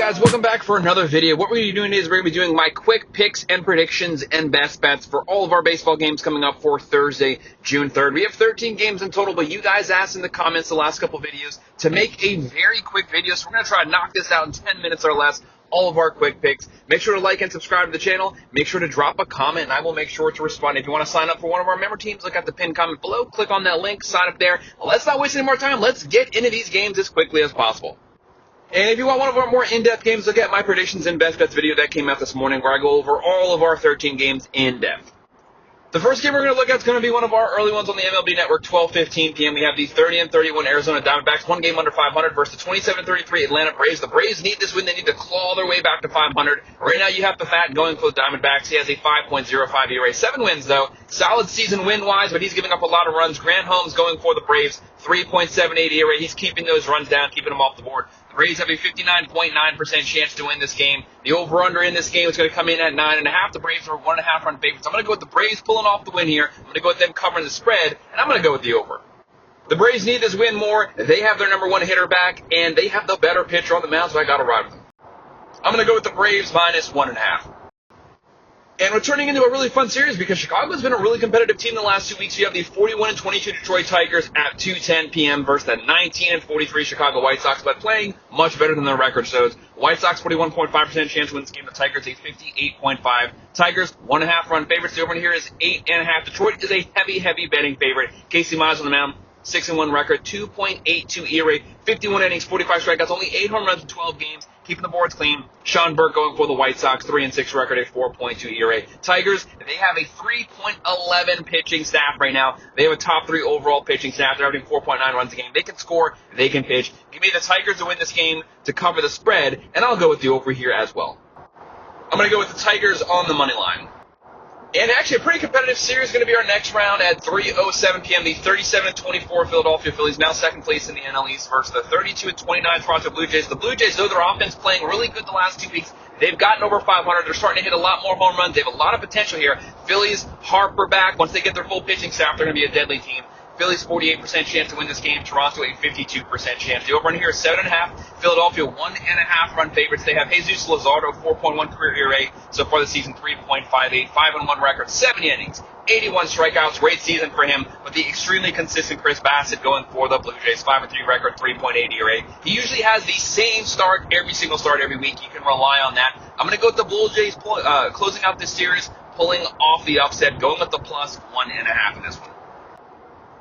guys, welcome back for another video. What we're going to be doing is we're going to be doing my quick picks and predictions and best bets for all of our baseball games coming up for Thursday, June 3rd. We have 13 games in total, but you guys asked in the comments the last couple videos to make a very quick video, so we're going to try to knock this out in 10 minutes or less, all of our quick picks. Make sure to like and subscribe to the channel. Make sure to drop a comment, and I will make sure to respond. If you want to sign up for one of our member teams, look at the pinned comment below. Click on that link, sign up there. Let's not waste any more time. Let's get into these games as quickly as possible. And if you want one of our more in-depth games, look at my predictions and best bets video that came out this morning where I go over all of our 13 games in depth. The first game we're going to look at is going to be one of our early ones on the MLB Network, 12:15 p.m. We have the 30-31 Arizona Diamondbacks, one game under 500 versus the 27-33 Atlanta Braves. The Braves need this win. They need to claw their way back to 500. Right now you have the Fat going for the Diamondbacks. He has a 5.05 ERA. 7 wins, though. Solid season win-wise, but he's giving up a lot of runs. Grant Holmes going for the Braves, 3.78 ERA. He's keeping those runs down, keeping them off the board. The Braves have a 59.9% chance to win this game. The over-under in this game is going to come in at 9.5. The Braves are 1.5 run favorites. I'm going to go with the Braves pulling off the win here. I'm going to go with them covering the spread, and I'm going to go with the over. The Braves need this win more. They have their number one hitter back, and they have the better pitcher on the mound, so I got to ride with them. I'm going to go with the Braves minus 1.5. And we're turning into a really fun series because Chicago's been a really competitive team the last 2 weeks. You have the 41-22 Detroit Tigers at 2:10 p.m. versus the 19-43 Chicago White Sox, but playing much better than their record shows. White Sox 41.5% chance to win this game. The Tigers a 58.5. Tigers 1.5 run favorites. The over here is 8.5. Detroit is a heavy betting favorite. Casey Mize on the mound. 6-1 record, 2.82 ERA, 51 innings, 45 strikeouts, only 8 home runs in 12 games, keeping the boards clean. Sean Burke going for the White Sox, 3-6 record, a 4.2 ERA. Tigers, they have a 3.11 pitching staff right now. They have a top 3 overall pitching staff. They're averaging 4.9 runs a game. They can score, they can pitch. Give me the Tigers to win this game to cover the spread, and I'll go with the over here as well. I'm going to go with the Tigers on the money line. And actually, a pretty competitive series is going to be our next round at 3:07 p.m. The 37-24 Philadelphia Phillies, now second place in the NL East, versus the 32-29 Toronto Blue Jays. The Blue Jays, though their offense playing really good the last 2 weeks, they've gotten over 500. They're starting to hit a lot more home runs. They have a lot of potential here. Phillies, Harper back. Once they get their full pitching staff, they're going to be a deadly team. Phillies 48% chance to win this game. Toronto a 52% chance. The over-under here is 7.5. Philadelphia 1.5 run favorites. They have Jesus Luzardo 4.1 career ERA so far this season, 3.58, 5-1 record, 7 innings, 81 strikeouts. Great season for him. With the extremely consistent Chris Bassett going for the Blue Jays, 5-3 record, 3.8 ERA. He usually has the same start every single start every week. You can rely on that. I'm going to go with the Blue Jays closing out this series, pulling off the upset, going with the plus 1.5 in this one.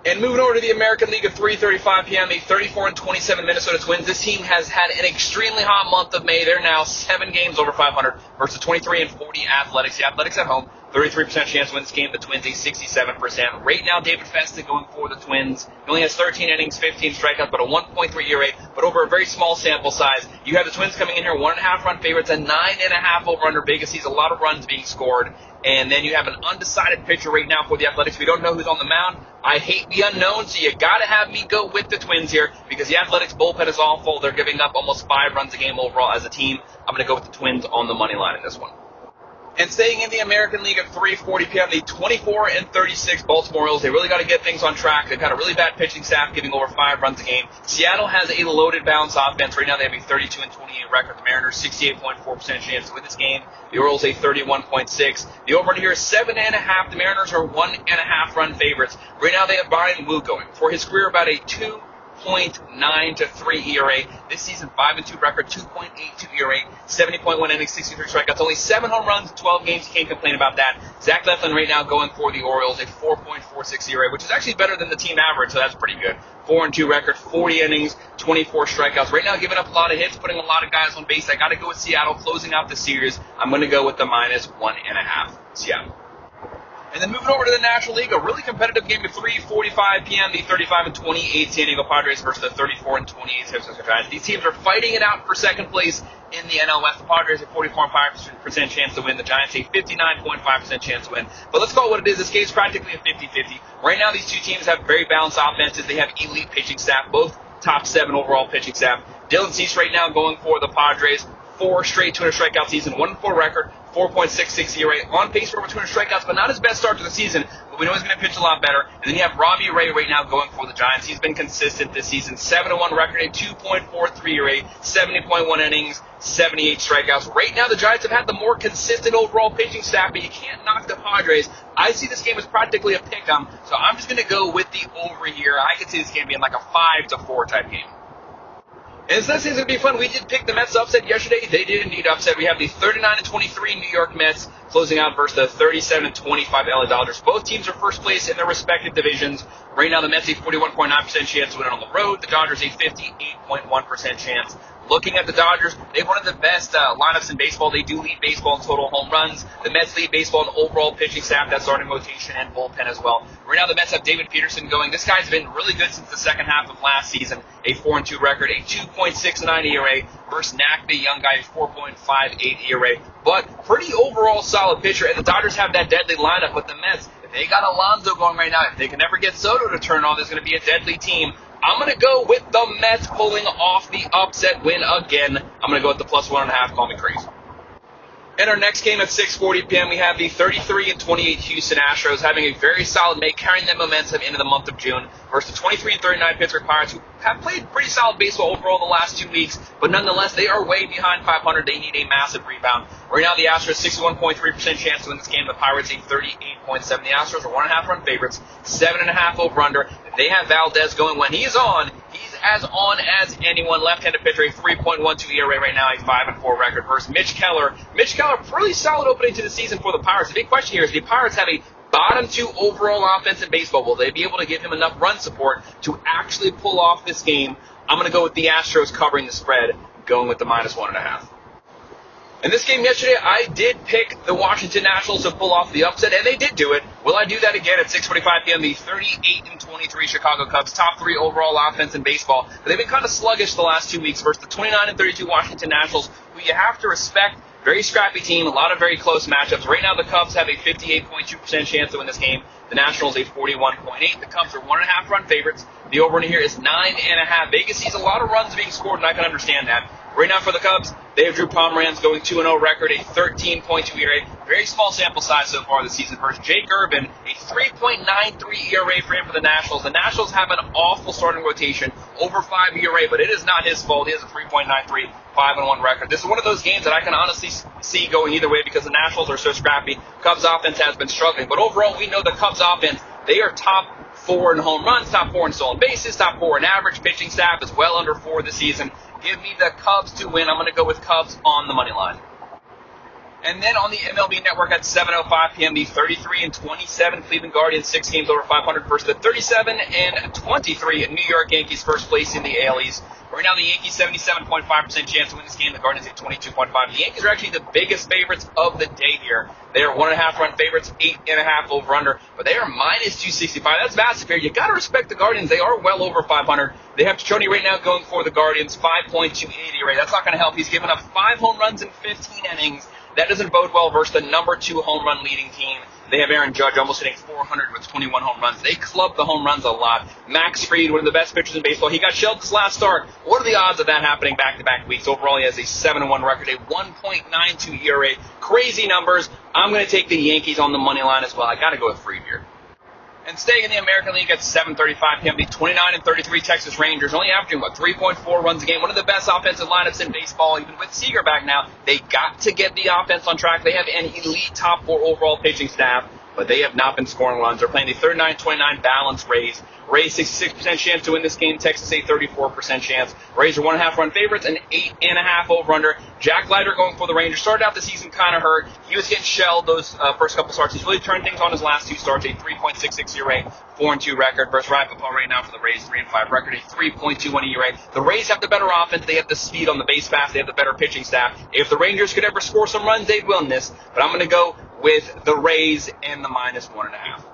And moving over to the American League at 3:35 p.m., the 34-27 Minnesota Twins. This team has had an extremely hot month of May. They're now 7 games over 500 versus 23-40 Athletics. The Athletics at home, 33% chance to win this game. The Twins a 67%. Right now, David Festa going for the Twins. He only has 13 innings, 15 strikeouts, but a 1.3 ERA. But over a very small sample size, you have the Twins coming in here 1.5 run favorites, a 9.5 over-under. Vegas sees a lot of runs being scored. And then you have an undecided pitcher right now for the Athletics. We don't know who's on the mound. I hate the unknown, so you got to have me go with the Twins here because the Athletics bullpen is awful. They're giving up almost 5 runs a game overall as a team. I'm going to go with the Twins on the money line in this one. And staying in the American League at 3:40 p.m., the 24-36 Baltimore Orioles. They really got to get things on track. They've got a really bad pitching staff, giving over 5 runs a game. Seattle has a loaded balanced offense. Right now they have a 32-28 record. The Mariners 68.4% chance to win this game. The Orioles a 31.6. The over here is 7.5. The Mariners are 1.5 run favorites. Right now they have Brian Wu going for his career about a 2.9 to 3 ERA. This season, 5-2 record, 2.82 ERA, 70.1 innings, 63 strikeouts, only 7 home runs, 12 games. You can't complain about that. Zach Leflin right now going for the Orioles, a 4.46 ERA, which is actually better than the team average, so that's pretty good. 4-2 record, 40 innings, 24 strikeouts. Right now, giving up a lot of hits, putting a lot of guys on base. I got to go with Seattle, closing out the series. I'm going to go with the minus 1.5. Seattle. And then moving over to the National League, a really competitive game at 3:45 p.m. The 35-28 San Diego Padres versus the 34-28 San Francisco Giants. These teams are fighting it out for second place in the NL West. The Padres a 44.5% chance to win. The Giants a 59.5% chance to win. But let's call it what it is. This game is practically a 50-50. Right now, these two teams have very balanced offenses. They have elite pitching staff, both top 7 overall pitching staff. Dylan Cease right now going for the Padres. 4 straight 200 strikeout season, 1-4 record, 4.66 ERA, on pace for over 200 strikeouts, but not his best start to the season. But we know he's going to pitch a lot better. And then you have Robbie Ray right now going for the Giants. He's been consistent this season, 7-1 record, a 2.43 ERA, 70.1 innings, 78 strikeouts. Right now, the Giants have had the more consistent overall pitching staff, but you can't knock the Padres. I see this game as practically a pick-em, so I'm just going to go with the over here. I could see this game being like a 5-4 type game. And so this is going to be fun. We did pick the Mets upset yesterday. They did indeed upset. We have the 39-23 New York Mets closing out versus the 37-25 LA Dodgers. Both teams are first place in their respective divisions. Right now, the Mets a 41.9% chance to win on the road. The Dodgers a 58.1% chance. Looking at the Dodgers, they have one of the best lineups in baseball. They do lead baseball in total home runs. The Mets lead baseball in overall pitching staff, that's starting rotation and bullpen as well. Right now, the Mets have David Peterson going. This guy's been really good since the second half of last season. A 4-2 record, a 2.69 ERA versus Knack, the young guy, 4.58 ERA. But pretty overall solid pitcher. And the Dodgers have that deadly lineup with the Mets. If they got Alonso going right now, if they can never get Soto to turn on, there's going to be a deadly team. I'm going to go with the Mets pulling off the upset win again. I'm going to go with the +1.5. Call me crazy. In our next game at 6:40 p.m., we have the 33-28 Houston Astros having a very solid May, carrying that momentum into the month of June versus the 23-39 Pittsburgh Pirates, who have played pretty solid baseball overall the last 2 weeks, but nonetheless, they are way behind 500. They need a massive rebound. Right now, the Astros 61.3% chance to win this game. The Pirates a 38.7%. The Astros are 1.5 run favorites, 7.5 over/under. They have Valdez going when he's on. He's as on as anyone. Left-handed pitcher, a 3.12 ERA right now, a 5-4 record versus Mitch Keller. Mitch Keller, pretty solid opening to the season for the Pirates. The big question here is the Pirates have a bottom 2 overall offense in baseball. Will they be able to give him enough run support to actually pull off this game? I'm going to go with the Astros covering the spread, going with the -1.5. In this game yesterday, I did pick the Washington Nationals to pull off the upset, and they did do it. Will I do that again at 6:45 p.m.? The 38-23 Chicago Cubs, top 3 overall offense in baseball. But they've been kind of sluggish the last 2 weeks versus the 29-32 Washington Nationals, who you have to respect. Very scrappy team, a lot of very close matchups. Right now, the Cubs have a 58.2% chance to win this game. The Nationals a 41.8%. The Cubs are 1.5 run favorites. The over-under here is 9.5. Vegas sees a lot of runs being scored, and I can understand that. Right now for the Cubs, they have Drew Pomeranz going 2-0 record, a 13.2 ERA. Very small sample size so far this season versus Jake Urban, a 3.93 ERA for him for the Nationals. The Nationals have an awful starting rotation, over 5 ERA, but it is not his fault. He has a 3.93, 5-1 record. This is one of those games that I can honestly see going either way because the Nationals are so scrappy. Cubs offense has been struggling, but overall we know the Cubs offense, they are top 4 in home runs, top 4 in stolen bases, top 4 in average. Pitching staff is well under 4 this season. Give me the Cubs to win. I'm going to go with Cubs on the money line. And then on the MLB Network at 7:05 p.m., the 33-27 Cleveland Guardians, 6 games over 500 versus the 37-23 New York Yankees, first place in the AL East. Right now, the Yankees 77.5% chance to win this game. The Guardians at 22.5. The Yankees are actually the biggest favorites of the day here. They are 1.5 run favorites, 8.5 over/under, but they are -265. That's massive here. You got to respect the Guardians. They are well over 500. They have Choni right now going for the Guardians, 5.28 ERA. That's not going to help. He's given up 5 home runs in 15 innings. That doesn't bode well versus the number 2 home run leading team. They have Aaron Judge almost hitting 400 with 21 home runs. They club the home runs a lot. Max Fried, one of the best pitchers in baseball. He got shelled this last start. What are the odds of that happening back-to-back weeks? Overall, he has a 7-1 record, a 1.92 ERA. Crazy numbers. I'm going to take the Yankees on the money line as well. I got to go with Fried here. And staying in the American League at 7:35 p.m., the 29-33 Texas Rangers, only averaging, 3.4 runs a game. One of the best offensive lineups in baseball, even with Seager back now. They got to get the offense on track. They have an elite top 4 overall pitching staff, but they have not been scoring runs. They're playing the 39-29 balanced Rays. Rays 66% chance to win this game. Texas a 34% chance. Rays are 1.5 run favorites and 8.5 over/under. Jack Leiter going for the Rangers. Started out the season kind of hurt. He was getting shelled those first couple starts. He's really turned things on his last 2 starts. A 3.66 ERA, 4-2 record. Versus Ryan Papal right now for the Rays, 3-5 record, a 3.21 ERA. The Rays have the better offense. They have the speed on the base pass. They have the better pitching staff. If the Rangers could ever score some runs, they'd win this. But I'm going to go with the Rays and the -1.5.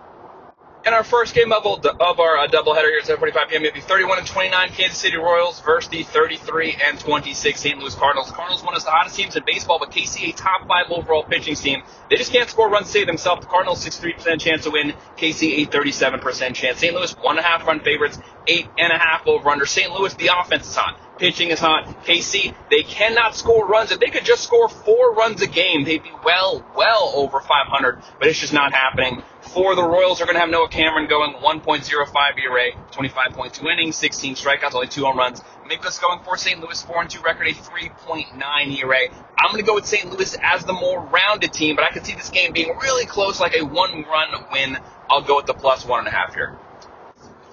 In our first game of our doubleheader here at 7:45 p.m., we have the 31-29 Kansas City Royals versus the 33-26 St. Louis Cardinals. Cardinals one of the hottest teams in baseball, but KC a top 5 overall pitching team. They just can't score runs to save themselves. The Cardinals 63% chance to win. KC a 37% chance. St. Louis 1.5 run favorites, 8.5 over/under. St. Louis, the offense is hot. Pitching is hot. KC, they cannot score runs. If they could just score 4 runs a game, they'd be well over 500, but it's just not happening. For the Royals, they're going to have Noah Cameron going 1.05 ERA, 25.2 innings, 16 strikeouts, only 2 home runs. Nicholas going for St. Louis, 4-2 record, a 3.9 ERA. I'm going to go with St. Louis as the more rounded team, but I could see this game being really close, like a 1-run win. I'll go with the plus 1.5 here.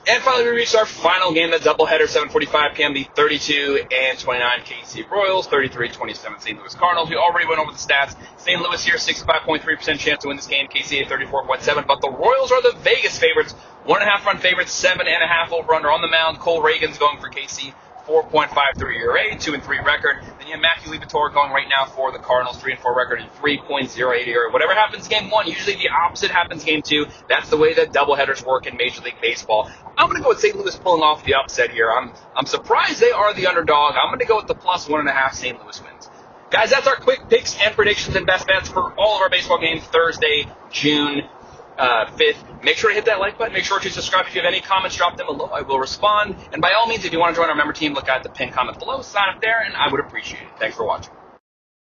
And finally, we reached our final game, the doubleheader, 7:45 p.m., the 32-29 KC Royals, 33-27 St. Louis Cardinals. We already went over the stats. St. Louis here, 65.3% chance to win this game. KC at 34.7%, but the Royals are the Vegas favorites, 1.5-run favorites, 7.5 over-under on the mound. Cole Reagan's going for KC, 4.53 ERA, 2-3 record. Then you have Matthew Liberatore going right now for the Cardinals, 3-4 record and 3.08 ERA. Whatever happens game 1, usually the opposite happens game 2. That's the way that doubleheaders work in Major League Baseball. I'm going to go with St. Louis pulling off the upset here. I'm surprised they are the underdog. I'm going to go with the plus 1.5 St. Louis wins. Guys, that's our quick picks and predictions and best bets for all of our baseball games Thursday, June 5th. Make sure to hit that like button. Make sure to subscribe. If you have any comments, drop them below. I will respond. And by all means, if you want to join our member team, look at the pinned comment below. Sign up there, and I would appreciate it. Thanks for watching.